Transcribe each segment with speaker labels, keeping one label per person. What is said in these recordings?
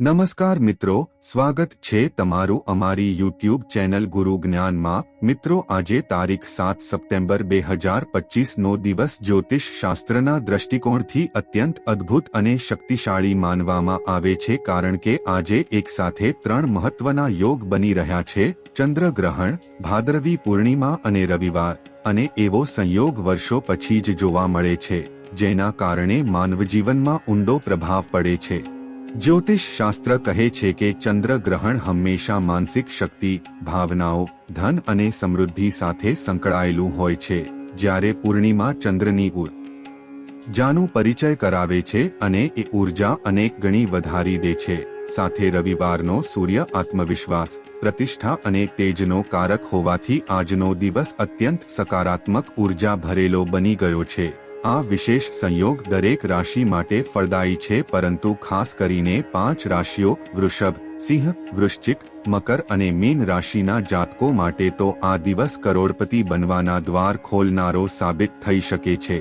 Speaker 1: નમસ્કાર મિત્રો, સ્વાગત છે તમારું અમારી યુટ્યુબ ચેનલ ગુરુ જ્ઞાનમાં। મિત્રો, આજે તારીખ 7 સપ્ટેમ્બર 2025 નો દિવસ જ્યોતિષ શાસ્ત્રના દ્રષ્ટિકોણથી અત્યંત અદ્ભુત અને શક્તિશાળી માનવામાં આવે છે, કારણ કે આજે એક સાથે ત્રણ મહત્વના યોગ બની રહ્યા છે: ચંદ્રગ્રહણ, ભાદરવી પૂર્ણિમા અને રવિવાર। અને એવો સંયોગ વર્ષો પછી જ જોવા મળે છે, જેના કારણે માનવજીવનમાં ઊંડો પ્રભાવ પડે છે। જ્યોતિષ શાસ્ત્ર કહે છે કે ચંદ્રગ્રહણ હંમેશા માનસિક શક્તિ, ભાવનાઓ, ધન અને સમૃદ્ધિ સાથે સંકળાયેલું હોય છે, જ્યારે પૂર્ણિમા ચંદ્રની ઊર્જાનો પરિચય કરાવે છે અને એ ઊર્જા અનેક ગણી વધારી દે છે। સાથે રવિવારનો સૂર્ય આત્મવિશ્વાસ, પ્રતિષ્ઠા અને તેજનો કારક હોવાથી આજનો દિવસ અત્યંત સકારાત્મક ઊર્જા ભરેલો બની ગયો છે। આ વિશેષ સંયોગ દરેક રાશિ માટે ફળદાયી છે, પરંતુ ખાસ કરીને 5 રાશિઓ વૃષભ, સિંહ, વૃશ્ચિક, મકર અને મીન રાશિના જાતકો માટે તો આ દિવસ કરોડપતિ બનવાના દ્વાર ખોલનારો સાબિત થઈ શકે છે।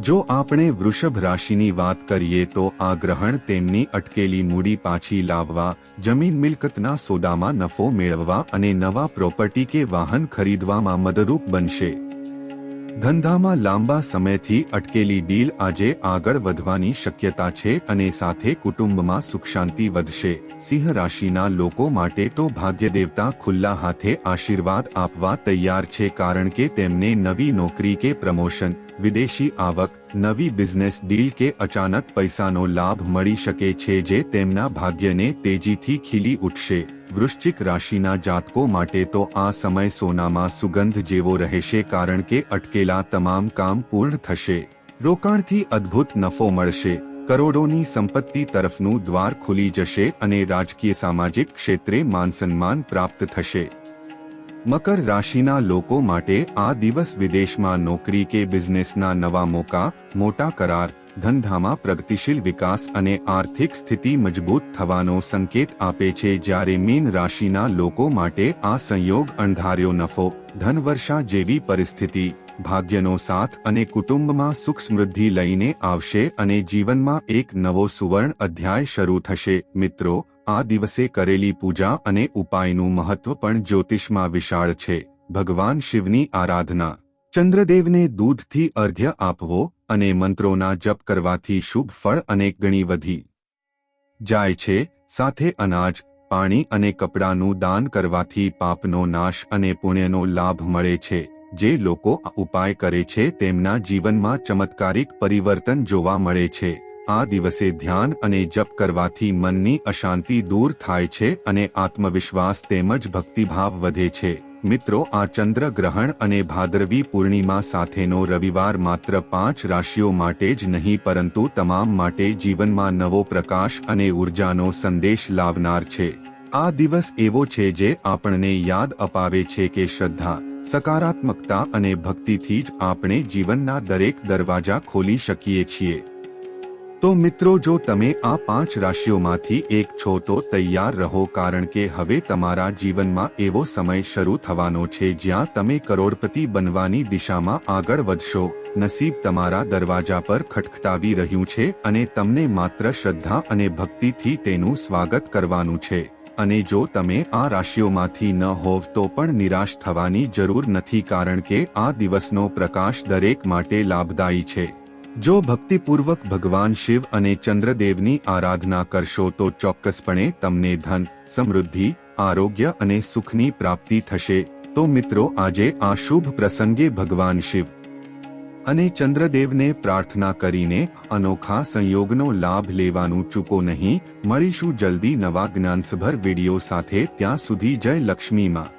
Speaker 1: જો આપણે વૃષભ રાશિની વાત કરીએ તો આ ગ્રહણ તેમની અટકેલી મૂડી પાછી લાવવા, જમીન મિલકતના સોદામાં નફો મેળવવા અને નવા પ્રોપર્ટી કે વાહન ખરીદવામાં મદદરૂપ બનશે। ધંધામાં લાંબા સમયથી અટકેલી ડીલ આજે આગળ વધવાની શક્યતા છે અને સાથે કુટુંબમાં સુખ શાંતિ વધશે। સિંહ રાશિના લોકો માટે તો ભાગ્ય દેવતા ખુલ્લા હાથે આશીર્વાદ આપવા તૈયાર છે, કારણ કે તેમને નવી નોકરી કે પ્રમોશન, વિદેશી આવક, નવી બિઝનેસ ડીલ કે અચાનક પૈસાનો લાભ મળી શકે છે, જે તેમના ભાગ્યને તેજીથી ખીલી ઉઠશે। વૃશ્ચિક રાશિના જાતકો માટે તો આ સમય સોનામાં સુગંધ જેવો રહેશે, કારણ કે અટકેલા તમામ કામ પૂર્ણ થશે, રોકાણથી અદ્ભુત નફો મળશે, કરોડોની સંપત્તિ તરફનું દ્વાર ખુલી જશે અને રાજકીય સામાજિક ક્ષેત્રે માનસન્માન પ્રાપ્ત થશે। મકર રાશિના લોકો માટે આ દિવસ વિદેશમાં નોકરી કે બિઝનેસના નવા મોકા, મોટા કરાર, ધંધામાં પ્રગતિશીલ વિકાસ અને આર્થિક સ્થિતિ મજબૂત થવાનો સંકેત આપે છે, જ્યારે મીન રાશિના લોકો માટે આ સંયોગ અણધાર્યો નફો, ધનવર્ષા જેવી પરિસ્થિતિ, ભાગ્યનો સાથ અને કુટુંબમાં સુખ સમૃદ્ધિ લઈને આવશે અને જીવનમાં એક નવો સુવર્ણ અધ્યાય શરૂ થશે। મિત્રો, આ દિવસે કરેલી પૂજા અને ઉપાયનું મહત્વ પણ જ્યોતિષમાં વિશાળ છે। ભગવાન શિવની આરાધના, ચંદ્રદેવને દૂધથી અર્ઘ્ય આપવો અને મંત્રોના જપ કરવાથી શુભ ફળ અનેક ગણી વધી જાય છે। સાથે અનાજ, પાણી અને કપડાનું દાન કરવાથી પાપનો નાશ અને પુણ્યનો લાભ મળે છે। જે લોકો આ ઉપાય કરે છે તેમના જીવનમાં ચમત્કારિક પરિવર્તન જોવા મળે છે। આ દિવસે ધ્યાન અને જપ કરવાથી મનની અશાંતિ દૂર થાય છે અને આત્મવિશ્વાસ તેમજ ભક્તિભાવ વધે છે। મિત્રો, આ ચંદ્ર ગ્રહણ અને ભાદરવી પૂર્ણિમા સાથેનો રવિવાર માત્ર 5 રાશિઓ માટે જ નહીં, પરંતુ તમામ માટે જીવનમાં નવો પ્રકાશ અને ઊર્જાનો સંદેશ લાવનાર છે। આ દિવસ એવો છે જે આપણને યાદ અપાવે છે કે શ્રદ્ધા, સકારાત્મકતા અને ભક્તિથી જ આપણે જીવનના દરેક દરવાજા ખોલી શકીએ છીએ। તો મિત્રો, જો તમે આ 5 રાશિઓમાંથી એક છો તો તૈયાર રહો, કારણ કે હવે તમારા જીવનમાં એવો સમય શરૂ થવાનો છે જ્યાં તમે કરોડપતિ બનવાની દિશામાં આગળ વધશો। નસીબ તમારા દરવાજા પર ખટખટાવી રહ્યું છે અને તમને માત્ર શ્રદ્ધા અને ભક્તિથી તેનું સ્વાગત કરવાનું છે। અને જો તમે આ રાશિઓમાંથી ન હોવ તો પણ નિરાશ થવાની જરૂર નથી, કારણ કે આ દિવસનો પ્રકાશ દરેક માટે લાભદાયી છે। જો ભક્તિપૂર્વક ભગવાન શિવ અને ચંદ્રદેવની આરાધના કરશો તો ચોક્કસપણે તમને ધન, સમૃદ્ધિ, આરોગ્ય અને સુખની પ્રાપ્તિ થશે। તો મિત્રો, આજે આ શુભ પ્રસંગે ભગવાન શિવ અને ચંદ્રદેવને પ્રાર્થના કરીને અનોખા સંયોગનો લાભ લેવાનું ચૂકો નહીં। મળીશું જલ્દી નવા જ્ઞાનસભર વિડીયો સાથે, ત્યાં સુધી જય લક્ષ્મી માં।